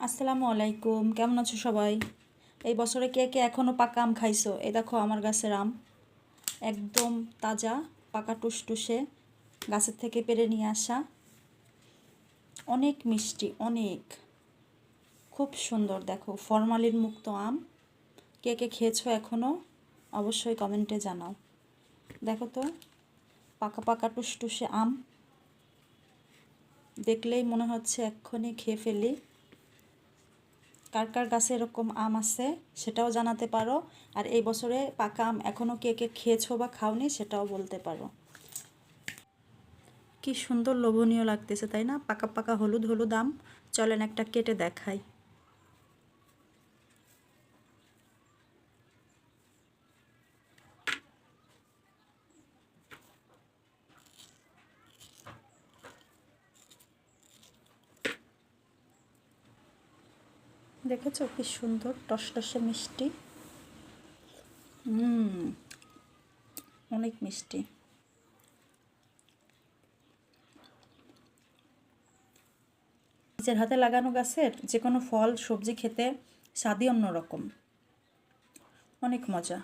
আসসালামু আলাইকুম, কেমন আছো সবাই? এই বছরে কে কে এখনও পাকা আম খাইছো? এই দেখো আমার গাছের আম একদম তাজা, পাকা টুসটুসে, গাছের থেকে পেড়ে নিয়ে আসা, অনেক মিষ্টি, অনেক, খুব সুন্দর। দেখো ফরমালিন মুক্ত আম। কে কে খেয়েছো এখনও? অবশ্যই কমেন্টে জানাও। দেখো তো, পাকা পাকা টুসটুসে আম, দেখলেই মনে হচ্ছে এক্ষুনি খেয়ে ফেলি। কার কার গাছে এরকম আম আছে সেটাও জানাতে পারো। আর এই বছরে পাকা আম এখনও কে কে খেয়েছো বা খাওনি সেটাও বলতে পারো। কি সুন্দর লোভনীয় লাগতেছে, তাই না? পাকা পাকা হলুদ হলুদ আম। চলেন একটা কেটে দেখাই। দেখেছো কি সুন্দর টসটসে মিষ্টি। অনেক মিষ্টি। নিজের হাতে লাগানো গাছের যে কোনো ফল সবজি খেতে স্বাদই অন্যরকম, অনেক মজা।